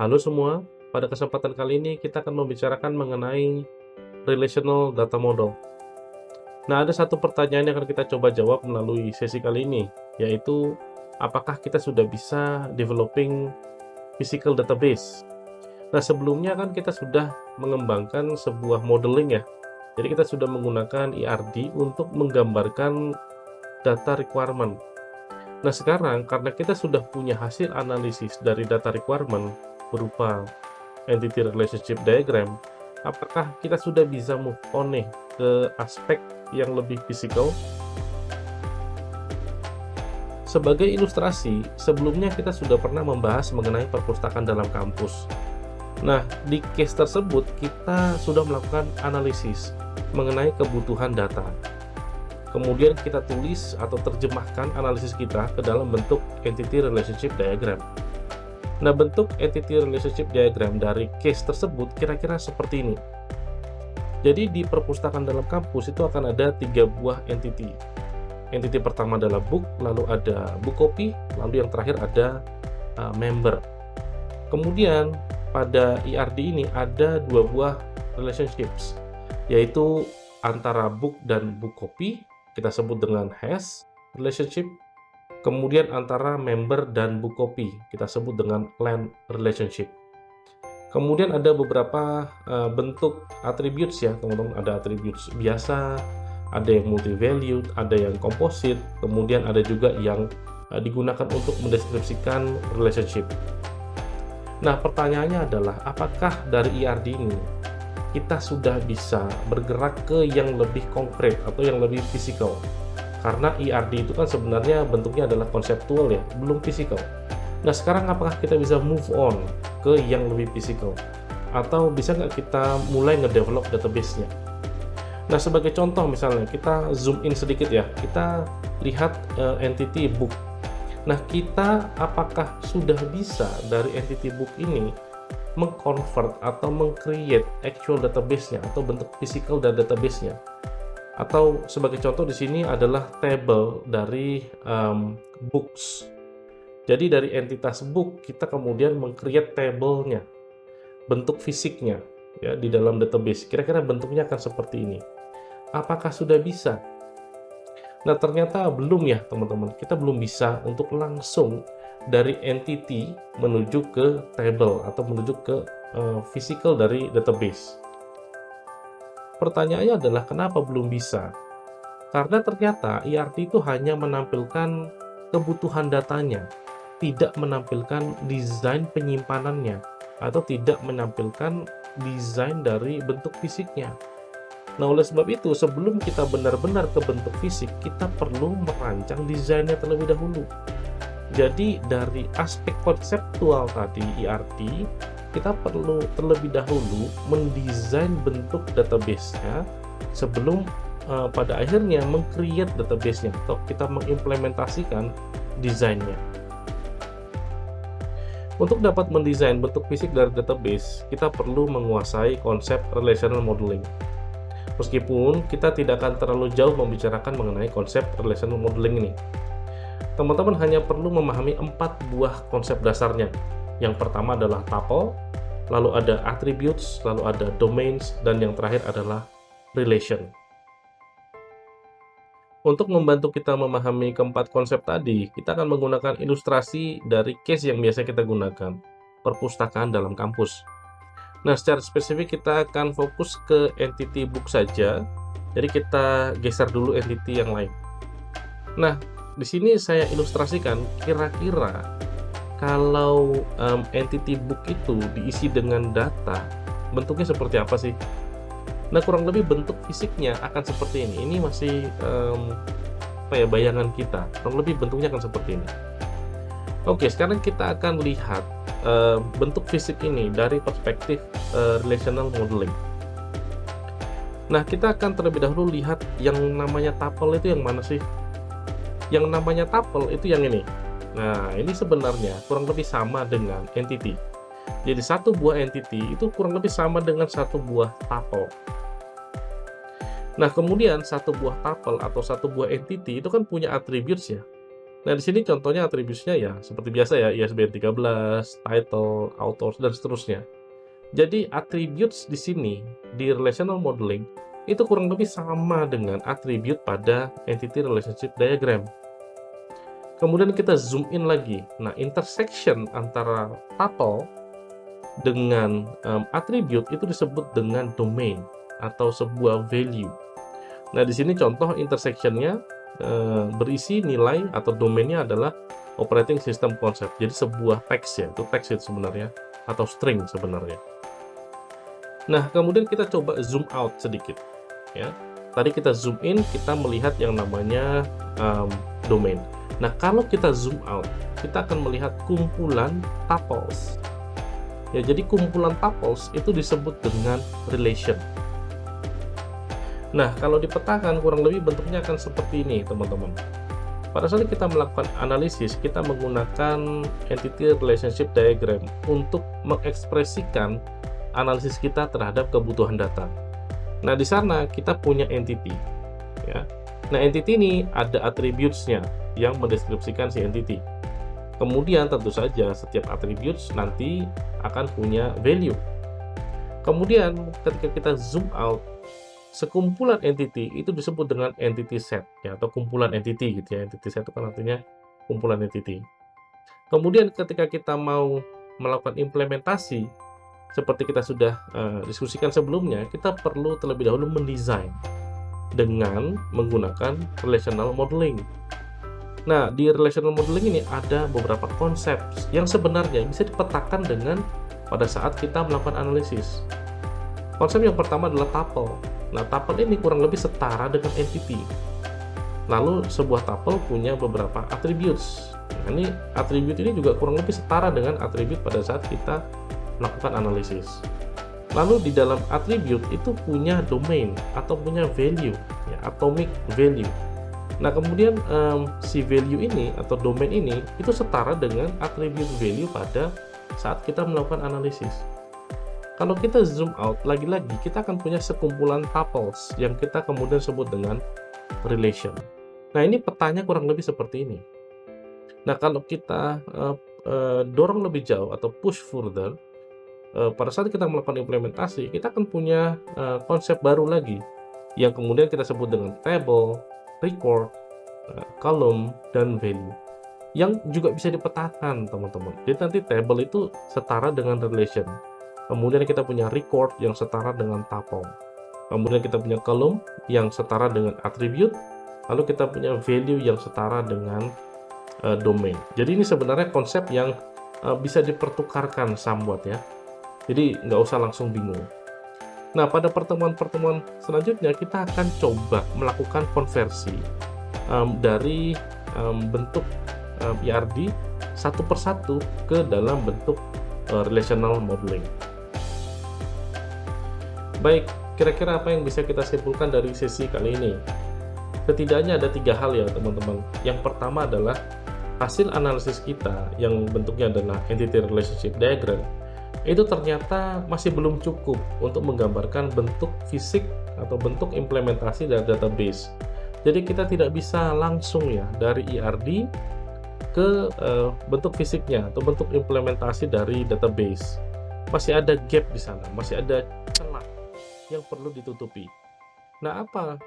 Halo semua, pada kesempatan kali ini kita akan membicarakan mengenai relational data model. Nah, ada satu pertanyaan yang akan kita coba jawab melalui sesi kali ini, yaitu apakah kita sudah bisa developing physical database? Nah, sebelumnya kan kita sudah mengembangkan sebuah modeling ya. Jadi kita sudah menggunakan ERD untuk menggambarkan data requirement. Nah, sekarang karena kita sudah punya hasil analisis dari data requirement berupa entity relationship diagram, apakah kita sudah bisa move on nih ke aspek yang lebih fisikal? Sebagai ilustrasi, sebelumnya kita sudah pernah membahas mengenai perpustakaan dalam kampus. Nah, di case tersebut kita sudah melakukan analisis mengenai kebutuhan data. Kemudian kita tulis atau terjemahkan analisis kita ke dalam bentuk entity relationship diagram. Nah, bentuk entity relationship diagram dari case tersebut kira-kira seperti ini. Jadi di perpustakaan dalam kampus itu akan ada 3 buah entity. Entity pertama adalah book, lalu ada book copy, lalu yang terakhir ada member. Kemudian pada ERD ini ada 2 buah relationships, yaitu antara book dan book copy, kita sebut dengan has relationship. Kemudian antara member dan book copy, kita sebut dengan land relationship. Kemudian ada beberapa bentuk attributes ya teman-teman, ada attributes biasa, ada yang multi-valued, ada yang composite, kemudian ada juga yang digunakan untuk mendeskripsikan relationship. Nah, pertanyaannya adalah apakah dari ERD ini kita sudah bisa bergerak ke yang lebih konkret atau yang lebih fisikal? Karena ERD itu kan sebenarnya bentuknya adalah konseptual ya, belum fisikal. Nah, sekarang apakah kita bisa move on ke yang lebih fisikal? Atau bisa nggak kita mulai ngedevelop database-nya? Nah, sebagai contoh misalnya, kita zoom in sedikit ya, kita lihat entity book. Nah, kita apakah sudah bisa dari entity book ini mengconvert atau meng-create actual database-nya atau bentuk physical dan database-nya? Atau sebagai contoh di sini adalah table dari books. Jadi dari entitas book kita kemudian meng-create table-nya, bentuk fisiknya ya di dalam database. Kira-kira bentuknya akan seperti ini. Apakah sudah bisa? Nah, ternyata belum ya, teman-teman. Kita belum bisa untuk langsung dari entity menuju ke table atau menuju ke physical dari database. Pertanyaannya adalah kenapa belum bisa? Karena ternyata ERD itu hanya menampilkan kebutuhan datanya, tidak menampilkan desain penyimpanannya, atau tidak menampilkan desain dari bentuk fisiknya. Nah, oleh sebab itu, sebelum kita benar-benar ke bentuk fisik, kita perlu merancang desainnya terlebih dahulu. Jadi, dari aspek konseptual tadi ERD, kita perlu terlebih dahulu mendesain bentuk database-nya sebelum pada akhirnya meng-create database-nya atau kita mengimplementasikan desainnya. Untuk dapat mendesain bentuk fisik dari database, kita perlu menguasai konsep relational modeling. Meskipun kita tidak akan terlalu jauh membicarakan mengenai konsep relational modeling ini. Teman-teman hanya perlu memahami 4 buah konsep dasarnya. Yang pertama adalah tuple, lalu ada attributes, lalu ada domains, dan yang terakhir adalah relation. Untuk membantu kita memahami keempat konsep tadi, kita akan menggunakan ilustrasi dari case yang biasa kita gunakan, perpustakaan dalam kampus. Nah, secara spesifik kita akan fokus ke entity book saja, jadi kita geser dulu entity yang lain. Nah, di sini saya ilustrasikan kira-kira kalau entity book itu diisi dengan data, bentuknya seperti apa sih? Nah, kurang lebih bentuk fisiknya akan seperti ini. Ini masih bayangan kita. Kurang lebih bentuknya akan seperti ini. Oke, sekarang kita akan lihat bentuk fisik ini dari perspektif relational modeling. Nah, kita akan terlebih dahulu lihat yang namanya tuple itu yang mana sih? Yang namanya tuple itu yang ini. Nah, ini sebenarnya kurang lebih sama dengan entity. Jadi satu buah entity itu kurang lebih sama dengan satu buah tuple. Nah, kemudian satu buah tuple atau satu buah entity itu kan punya attributes ya. Nah, di sini contohnya atributnya ya seperti biasa ya, ISBN 13, title, authors, dan seterusnya. Jadi attributes di sini, di relational modeling, itu kurang lebih sama dengan attribute pada entity relationship diagram. Kemudian kita zoom in lagi. Nah, intersection antara tuple dengan attribute itu disebut dengan domain atau sebuah value. Nah, di sini contoh intersectionnya berisi nilai atau domainnya adalah operating system concept. Jadi sebuah teks ya, itu teks itu sebenarnya, atau string sebenarnya. Nah, kemudian kita coba zoom out sedikit ya. Tadi kita zoom in, kita melihat yang namanya domain. Nah, kalau kita zoom out, kita akan melihat kumpulan tuples. Ya, jadi kumpulan tuples itu disebut dengan relation. Nah, kalau dipetakan kurang lebih bentuknya akan seperti ini, teman-teman. Pada saat kita melakukan analisis, kita menggunakan entity relationship diagram untuk mengekspresikan analisis kita terhadap kebutuhan data. Nah, di sana kita punya entity, ya. Nah, entity ini ada attributes-nya yang mendeskripsikan si entity. Kemudian tentu saja setiap attributes nanti akan punya value. Kemudian ketika kita zoom out, sekumpulan entity itu disebut dengan entity set, ya, atau kumpulan entity gitu ya. Entity set itu kan artinya kumpulan entity. Kemudian ketika kita mau melakukan implementasi, seperti kita sudah diskusikan sebelumnya, kita perlu terlebih dahulu mendesain dengan menggunakan relational modeling. Nah, di relational modeling ini ada beberapa konsep yang sebenarnya bisa dipetakan dengan pada saat kita melakukan analisis. Konsep yang pertama adalah tuple. Nah, tuple ini kurang lebih setara dengan entity. Lalu sebuah tuple punya beberapa attributes. Nah, ini attribute ini juga kurang lebih setara dengan atribut pada saat kita melakukan analisis. Lalu di dalam attribute itu punya domain atau punya value, ya, atomic value. Nah, kemudian si value ini atau domain ini itu setara dengan attribute value pada saat kita melakukan analisis. Kalau kita zoom out, lagi-lagi kita akan punya sekumpulan tuples yang kita kemudian sebut dengan relation. Nah, ini petanya kurang lebih seperti ini. Nah, kalau kita dorong lebih jauh atau push further, pada saat kita melakukan implementasi, kita akan punya konsep baru lagi yang kemudian kita sebut dengan table, record, column, dan value yang juga bisa dipetakan, teman-teman. Jadi nanti table itu setara dengan relation, kemudian kita punya record yang setara dengan tuple, kemudian kita punya column yang setara dengan attribute, lalu kita punya value yang setara dengan domain. Jadi ini sebenarnya konsep yang bisa dipertukarkan somewhat ya. Jadi nggak usah langsung bingung. Nah, pada pertemuan-pertemuan selanjutnya kita akan coba melakukan konversi dari bentuk IRD satu persatu ke dalam bentuk relational modeling. Baik, kira-kira apa yang bisa kita simpulkan dari sesi kali ini? Setidaknya ada 3 hal ya, teman-teman. Yang pertama adalah hasil analisis kita yang bentuknya adalah entity relationship diagram itu ternyata masih belum cukup untuk menggambarkan bentuk fisik atau bentuk implementasi dari database. Jadi kita tidak bisa langsung ya dari IRD ke bentuk fisiknya atau bentuk implementasi dari database. Masih ada gap di sana, masih ada celah yang perlu ditutupi. Nah, apa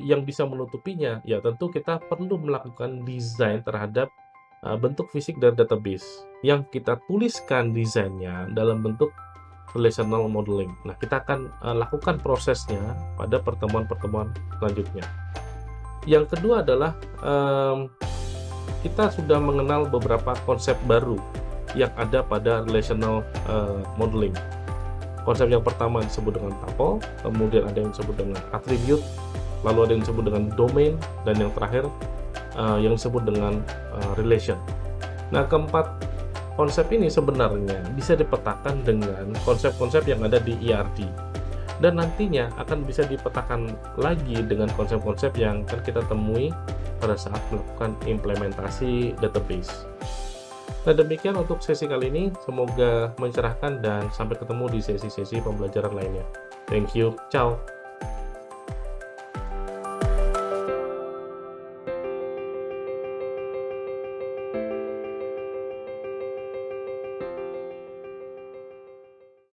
yang bisa menutupinya? Ya tentu kita perlu melakukan desain terhadap bentuk fisik dari database yang kita tuliskan desainnya dalam bentuk relational modeling. Nah, kita akan lakukan prosesnya pada pertemuan-pertemuan selanjutnya. Yang kedua adalah kita sudah mengenal beberapa konsep baru yang ada pada relational modeling. Konsep yang pertama disebut dengan tuple, kemudian ada yang disebut dengan attribute, lalu ada yang disebut dengan domain, dan yang terakhir yang disebut dengan relation. Nah, keempat konsep ini sebenarnya bisa dipetakan dengan konsep-konsep yang ada di IRD, dan nantinya akan bisa dipetakan lagi dengan konsep-konsep yang akan kita temui pada saat melakukan implementasi database. Nah, demikian untuk sesi kali ini, semoga mencerahkan dan sampai ketemu di sesi-sesi pembelajaran lainnya. Thank you, ciao.